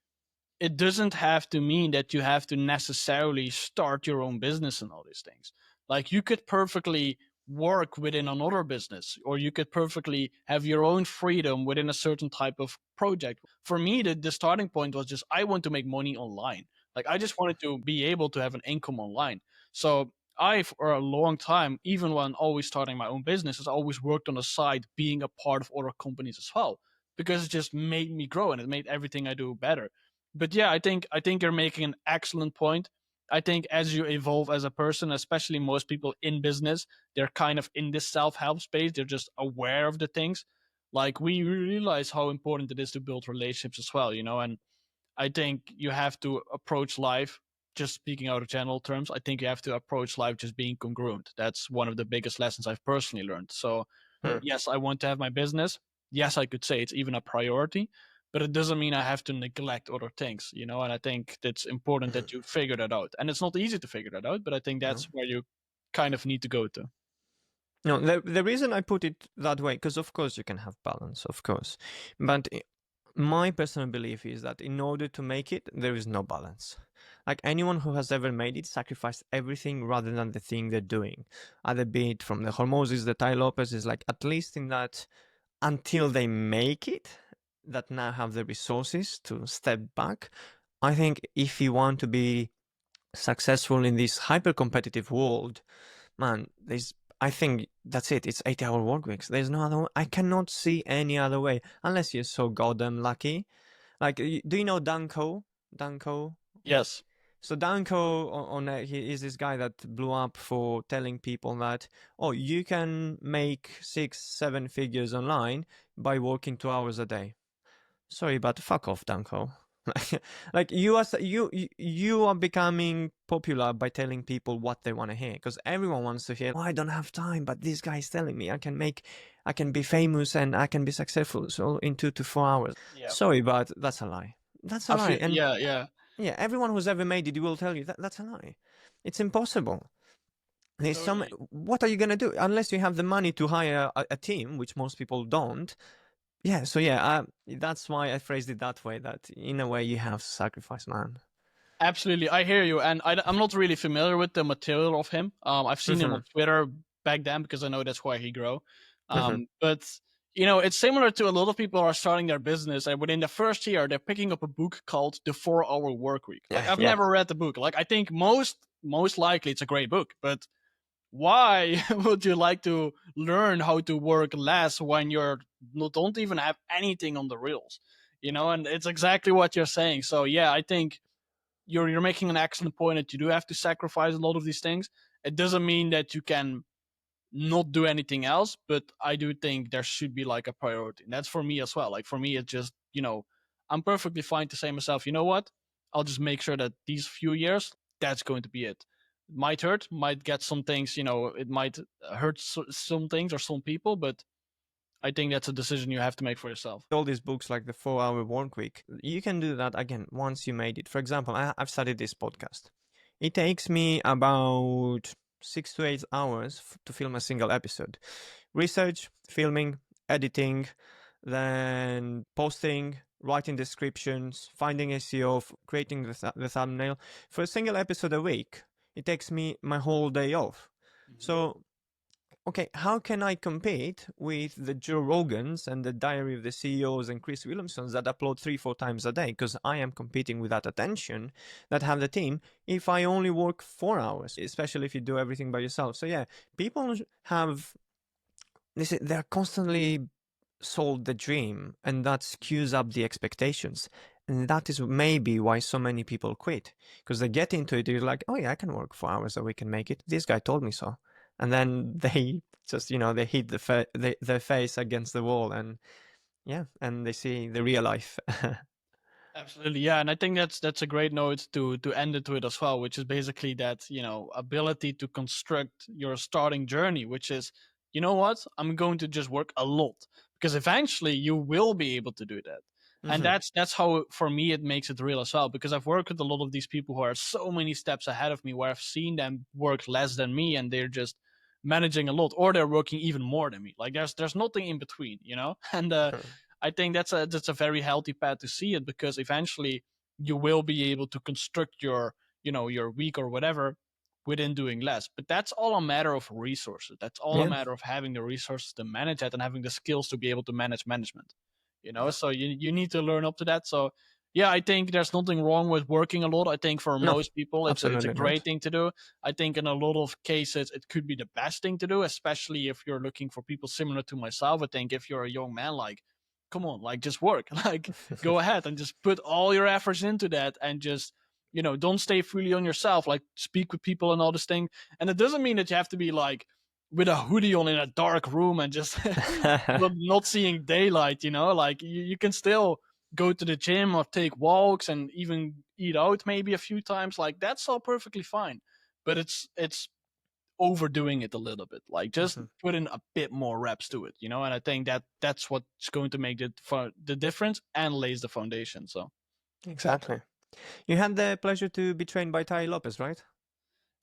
it doesn't have to mean that you have to necessarily start your own business and all these things. Like you could perfectly work within another business, or you could perfectly have your own freedom within a certain type of project. For me, the starting point was just I want to make money online. Like I just wanted to be able to have an income online. So I, for a long time, even when always starting my own business, has always worked on the side, being a part of other companies as well, because it just made me grow and it made everything I do better. But yeah, I think you're making an excellent point. I think as you evolve as a person, especially most people in business, they're kind of in this self-help space. They're just aware of the things. Like we realize how important it is to build relationships as well, and I think you have to approach life, just speaking out of general terms, I think you have to approach life just being congruent. That's one of the biggest lessons I've personally learned. So Hmm. yes, I want to have my business. Yes, I could say it's even a priority, but it doesn't mean I have to neglect other things, and I think it's important Mhm. that you figure that out. And it's not easy to figure that out, but I think that's No. where you kind of need to go to. No, the reason I put it that way, because of course you can have balance, of course. But my personal belief is that in order to make it, there is no balance. Like anyone who has ever made it sacrificed everything rather than the thing they're doing. Either be it from the Hormozes, the Tai Lopez, is like at least in that until they make it, that now have the resources to step back. I think if you want to be successful in this hyper competitive world, man, there's I think that's it. It's 8-hour work weeks. There's no other. I cannot see any other way unless you're so goddamn lucky. Like, do you know Danko? Danko. Yes. So Danko he is this guy that blew up for telling people that, oh, you can make 6, 7 figures online by working 2 hours a day. Sorry, but fuck off, Danko. Like you are becoming popular by telling people what they want to hear, because everyone wants to hear, oh, I don't have time, but this guy is telling me I can be famous and I can be successful so in 2 to 4 hours. Yeah. Sorry, but that's a lie. That's a I lie. feel. And Yeah. Yeah. yeah, everyone who's ever made it will tell you that that's a lie. It's impossible. There's some. Totally. What are you gonna do unless you have the money to hire a team, which most people don't? Yeah, so yeah, that's why I phrased it that way. That in a way you have to sacrifice, man. Absolutely, I hear you, and I'm not really familiar with the material of him. I've seen him Mm-hmm. on Twitter back then because I know that's why he grew. Mm-hmm. But it's similar to a lot of people are starting their business, and within the first year, they're picking up a book called The 4 Hour Work Week. Like Yeah, I've yeah. never read the book. Like I think most likely it's a great book, but why would you like to learn how to work less when you're not don't even have anything on the reels? And it's exactly what you're saying. So yeah, I think you're making an excellent point that you do have to sacrifice a lot of these things. It doesn't mean that you can not do anything else, but I do think there should be like a priority. And that's for me as well. Like for me, it's just, I'm perfectly fine to say myself, you know what? I'll just make sure that these few years, that's going to be it. It might hurt, might get some things, it might hurt some things or some people, but I think that's a decision you have to make for yourself. All these books like the 4 Hour Work Week, you can do that again once you made it. For example, I've studied this podcast. It takes me about 6 to 8 hours to film a single episode. Research, filming, editing, then posting, writing descriptions, finding SEO, creating the thumbnail. For a single episode a week, it takes me my whole day off. Mm-hmm. So, okay, how can I compete with the Joe Rogans and the Diary of the CEOs and Chris Williamsons that upload 3, 4 times a day? Because I am competing with that attention that have the team if I only work 4 hours, especially if you do everything by yourself. So yeah, people have they're constantly sold the dream, and that skews up the expectations. And that is maybe why so many people quit, because they get into it, they're like, oh yeah, I can work 4 hours a week and make it. This guy told me so. And then they just, they hit their face against the wall, and yeah, and they see the real life. Absolutely, yeah, and I think that's a great note to end it with as well, which is basically that ability to construct your starting journey, which is, you know what, I'm going to just work a lot because eventually you will be able to do that, and Mhm. that's how for me it makes it real as well, because I've worked with a lot of these people who are so many steps ahead of me, where I've seen them work less than me, and they're just managing a lot, or they're working even more than me. Like there's nothing in between, and I think that's a very healthy path to see it, because eventually you will be able to construct your week or whatever within doing less. But that's all a matter of resources. That's all a Yeah. matter of having the resources to manage it and having the skills to be able to manage management. Yeah. So you need to learn up to that. So yeah, I think there's nothing wrong with working a lot. I think for No, most people it's a absolutely great not. thing to do. I think in a lot of cases it could be the best thing to do, especially if you're looking for people similar to myself. I think if you're a young man, like, come on, like, just work. Like, go ahead and just put all your efforts into that, and just don't stay fully on yourself. Like, speak with people and all this thing. And it doesn't mean that you have to be like with a hoodie on in a dark room and just not seeing daylight. Like, you can still go to the gym or take walks and even eat out maybe a few times. Like, that's all perfectly fine. But it's overdoing it a little bit. Like, just Mhm. put in a bit more reps to it, and I think that's what's going to make the difference and lays the foundation. So Exactly. You had the pleasure to be trained by Tai Lopez, right?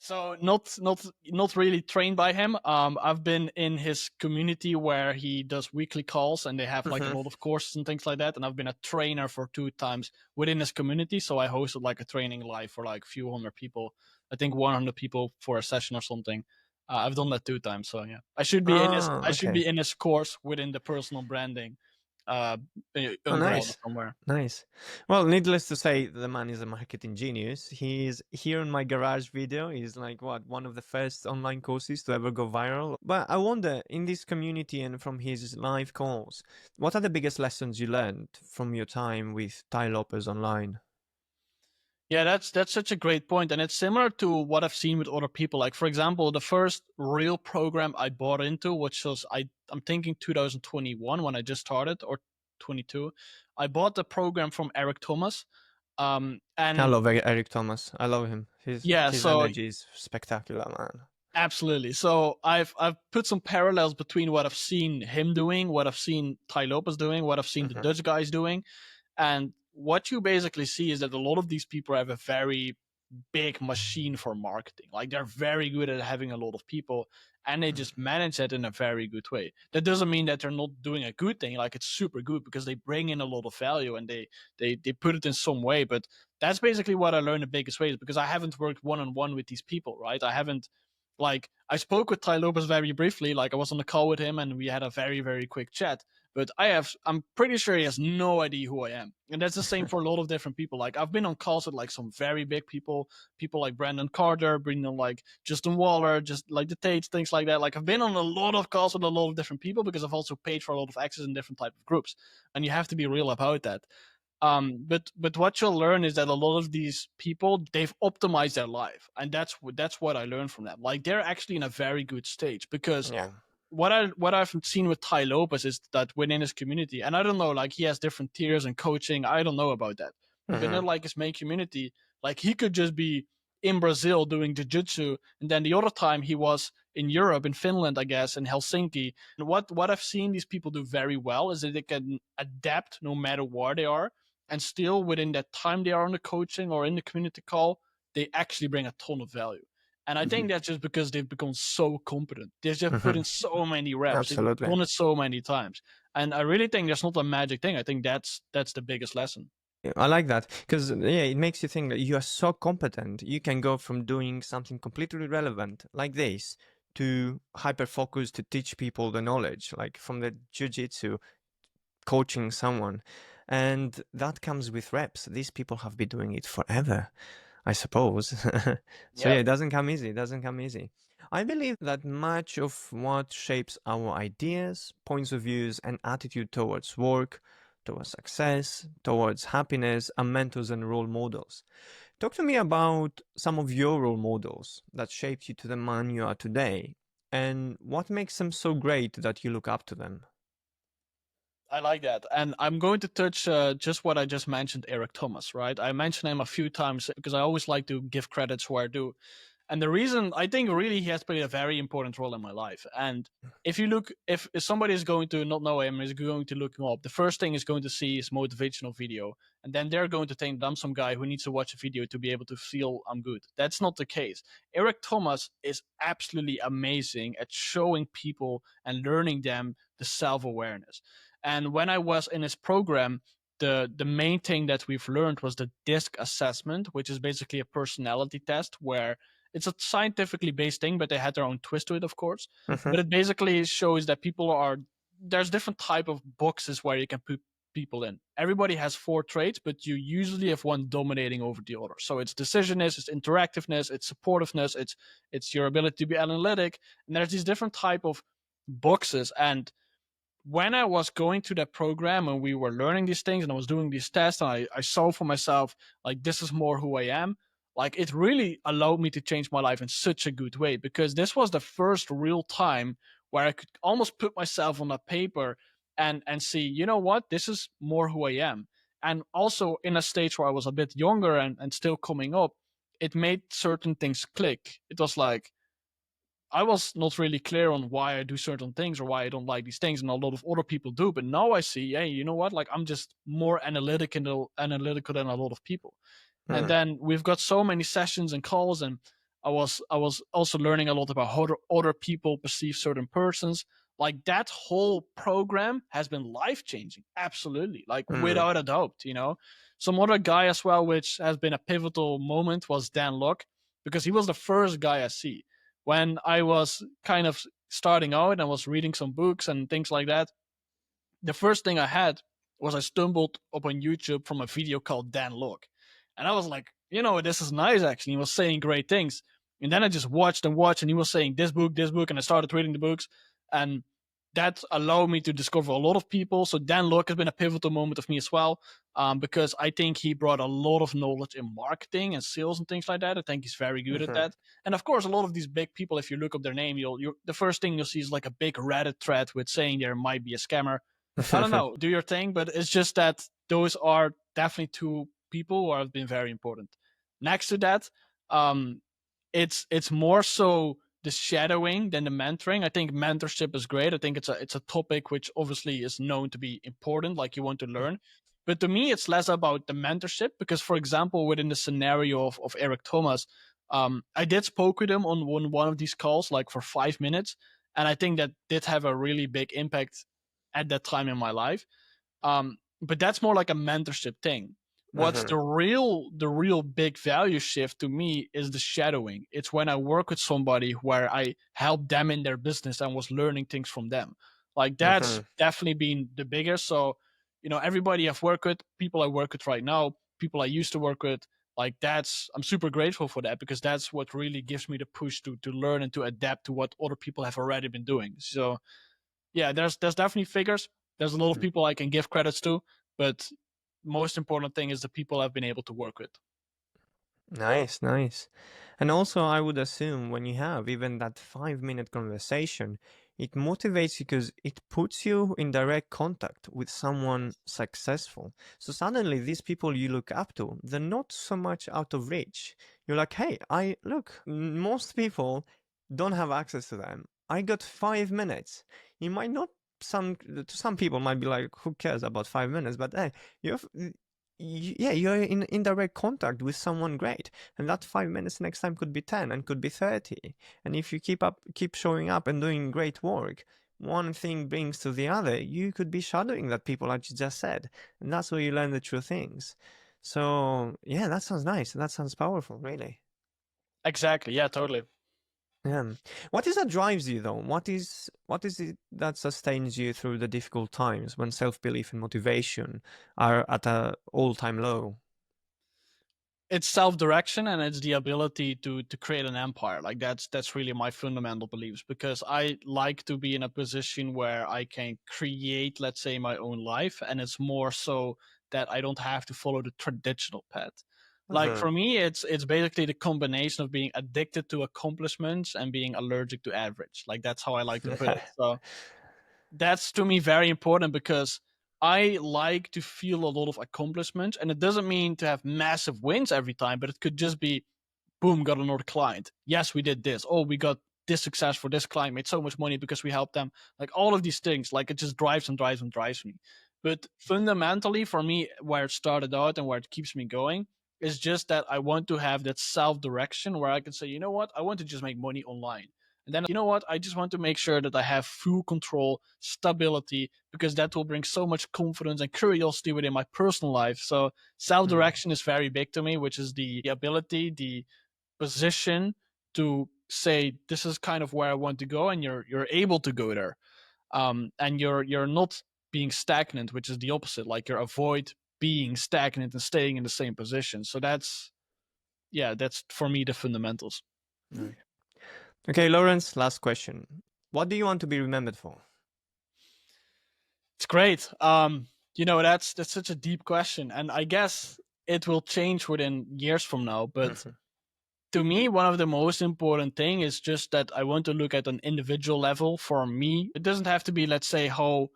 not really trained by him. I've been in his community where he does weekly calls, and they have like a Mhm. lot of courses and things like that. And I've been a trainer for 2 times within his community. So I hosted like a training live for like a few hundred people. I think 100 people for a session or something. I've done that 2 times. So yeah, I should be in his Oh, I should okay. be in his course within the personal branding. uh, Oh, umbrella nice. somewhere. Nice. Well, needless to say, the man is a marketing genius. He's here in my garage video. He's like, what, one of the first online courses to ever go viral. But I wonder, in this community and from his live calls, what are the biggest lessons you learned from your time with Tai Lopez online? Yeah, that's such a great point, and it's similar to what I've seen with other people. Like, for example, the first real program I bought into, which was I'm thinking 2021 when I just started, or 22. I bought the program from Eric Thomas, I and love Eric Thomas. I love him. yeah, His so energy is spectacular, man. absolutely. So I've put some parallels between what I've seen him doing, what I've seen Ty Lopez doing, what I've seen the Hmm. Dutch guys doing, and what you basically see is that a lot of these people have a very big machine for marketing. Like they're very good at having a lot of people and they just manage that in a very good way. That doesn't mean that they're not doing a good thing. Like it's super good because they bring in a lot of value and they put it in some way. But that's basically what I learned the biggest way is because I haven't worked one on one with these people, right? I haven't like I spoke with Ty Lopez very briefly. Like I was on a call with him and we had a very, very quick chat. But I'm pretty sure he has no idea who I am. And that's the same for a lot of different people. Like I've been on calls with like some very big people like Brandon Carter, bringing like Justin Waller, just like the Tates, things like that. Like I've been on a lot of calls with a lot of different people because I've also paid for a lot of access in different type of groups. And you have to be real about that. But what you'll learn is that a lot of these people they've optimized their life, and that's what I learned from them. Like they're actually in a very good stage because Yeah. what I've seen with Ty Lopez is that within his community, and I don't know, like he has different tiers and coaching. I don't know about that. Within Hmm. like his main community, like he could just be in Brazil doing jiu-jitsu, and then the other time he was in Europe, in Finland, I guess, in Helsinki. And what I've seen these people do very well is that they can adapt no matter where they are, and still within that time they are on the coaching or in the community call, they actually bring a ton of value. And I think Hmm. that's just because they've become so competent. They've just put Hmm. in so many reps. They've Absolutely. done it so many times. And I really think that's not a magic thing. I think that's the biggest lesson. Yeah, I like that because yeah, it makes you think that you are so competent. You can go from doing something completely irrelevant like this to hyper focus to teach people the knowledge, like from the jiu-jitsu coaching someone. And that comes with reps. These people have been doing it forever, I suppose. So yeah, Yeah. it doesn't come easy. It doesn't come easy. I believe that much of what shapes our ideas, points of views, and attitude towards work, towards success, towards happiness are mentors and role models. Talk to me about some of your role models that shaped you to the man you are today, and what makes them so great that you look up to them. I like that. And I'm going to touch just what I just mentioned, Eric Thomas, right? I mentioned him a few times because I always like to give credits where I do. And the reason I think really he has played a very important role in my life. And if you look, if somebody is going to not know him, is going to look him up, the first thing is going to see his motivational video. And then they're going to think that I'm some guy who needs to watch a video to be able to feel I'm good. That's not the case. Eric Thomas is absolutely amazing at showing people and learning them the self awareness. And when I was in his program, the main thing that we've learned was the DISC assessment, which is basically a personality test where it's a scientifically based thing, but they had their own twist to it, of course. Hmm. But it basically shows that people are there's different type of boxes where you can put people in. Everybody has four traits, but you usually have one dominating over the other. So it's decisiveness, it's interactiveness, it's supportiveness, it's your ability to be analytic, and there's these different type of boxes. And when I was going to that program and we were learning these things and I was doing these tests and I saw for myself, like, this is more who I am, like, it really allowed me to change my life in such a good way because this was the first real time where I could almost put myself on a paper and see, you know what, this is more who I am. And also in a stage where I was a bit younger and still coming up, it made certain things click. It was like, I was not really clear on why I do certain things or why I don't like these things, and a lot of other people do. But now I see, hey, you know what? Like I'm just more analytical than a lot of people. And Mm, then we've got so many sessions and calls, and I was also learning a lot about how other people perceive certain persons. Like that whole program has been life changing, absolutely, like mm, without a doubt. You know, some other guy as well, which has been a pivotal moment, was Dan Locke, because he was the first guy I see when I was kind of starting out and I was reading some books and things like that. the first thing I had was I stumbled upon YouTube from a video called Dan Lok. And I was like, this is nice actually. He was saying great things. And then I just watched and watched, and he was saying this book, and I started reading the books. And that allowed me to discover a lot of people. So Dan Lok has been a pivotal moment of me as well, because I think he brought a lot of knowledge in marketing and sales and things like that. I think he's very good at that. And of course, a lot of these big people, if you look up their name, the first thing you'll see is like a big Reddit thread with saying there might be a scammer. I don't know, do your thing, but it's just that those are definitely two people who have been very important. Next to that, it's more so the shadowing than the mentoring. I think mentorship is great. I think it's a topic which obviously is known to be important, like you want to learn. But to me, it's less about the mentorship because, for example, within the scenario of Eric Thomas, I did spoke with him on one of these calls, like for 5 minutes, and I think that did have a really big impact at that time in my life. But that's more like a mentorship thing. What's the real big value shift to me is the shadowing. It's when I work with somebody where I help them in their business and was learning things from them. Like that's definitely been the biggest. So, everybody I've worked with, people I work with right now, people I used to work with, like I'm super grateful for that because that's what really gives me the push to learn and to adapt to what other people have already been doing. So yeah, there's definitely figures. There's a lot of people I can give credits to, but most important thing is the people I've been able to work with. Nice, nice. And also, I would assume when you have even that 5 minute conversation, it motivates you because it puts you in direct contact with someone successful. So suddenly, these people you look up to, they're not so much out of reach. You're like, hey, most people don't have access to them. I got 5 minutes. You might not, to some people might be like, who cares about 5 minutes? But hey, you're in indirect contact with someone great, and that 5 minutes next time could be 10 and could be 30. And if you keep showing up and doing great work, one thing brings to the other. You could be shadowing that people, like you just said, and that's where you learn the true things. So yeah, that sounds nice. That sounds powerful, really. Exactly. Yeah, totally. Yeah. What is that drives you though? What is it that sustains you through the difficult times when self-belief and motivation are at a all-time low? It's self-direction and it's the ability to create an empire. Like that's really my fundamental beliefs because I like to be in a position where I can create, let's say, my own life, and it's more so that I don't have to follow the traditional path. Like for me, it's basically the combination of being addicted to accomplishments and being allergic to average. Like that's how I like to put it. So that's to me very important because I like to feel a lot of accomplishments, and it doesn't mean to have massive wins every time, but it could just be boom, got another client. Yes, we did this. Oh, we got this success for this client, made so much money because we helped them. Like all of these things, like it just drives and drives and drives me. But fundamentally, for me, where it started out and where it keeps me going is just that I want to have that self direction where I can say, you know what, I want to just make money online. And then, you know what, I just want to make sure that I have full control, stability, because that will bring so much confidence and curiosity within my personal life. So, self direction is very big to me, which is the ability, the position to say this is kind of where I want to go, and you're able to go there, and you're not being stagnant, which is the opposite. Like you avoid being stagnant and staying in the same position. So that's for me the fundamentals. Right. Okay, Lawrence, last question. What do you want to be remembered for? It's great. That's such a deep question, and I guess it will change within years from now. But to me, one of the most important thing is just that I want to look at an individual level for me. It doesn't have to be, let's say, how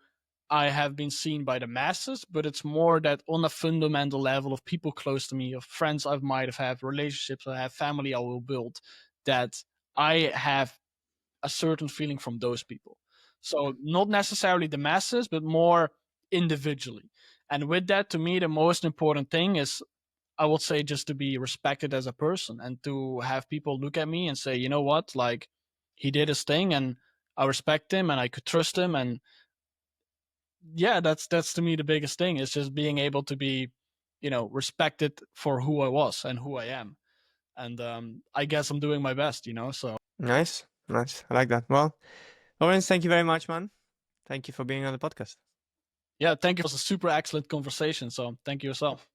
I have been seen by the masses, but it's more that on a fundamental level of people close to me, of friends I might have had, relationships I have, family I will build, that I have a certain feeling from those people. So not necessarily the masses, but more individually. And with that, to me, the most important thing is I would say just to be respected as a person and to have people look at me and say, you know what, like he did his thing and I respect him and I could trust him. And yeah, that's to me the biggest thing is just being able to be, respected for who I was and who I am. And I guess I'm doing my best, so. Nice, nice. I like that. Well, Lawrence, thank you very much, man. Thank you for being on the podcast. Yeah, thank you. It was a super excellent conversation. So thank you yourself.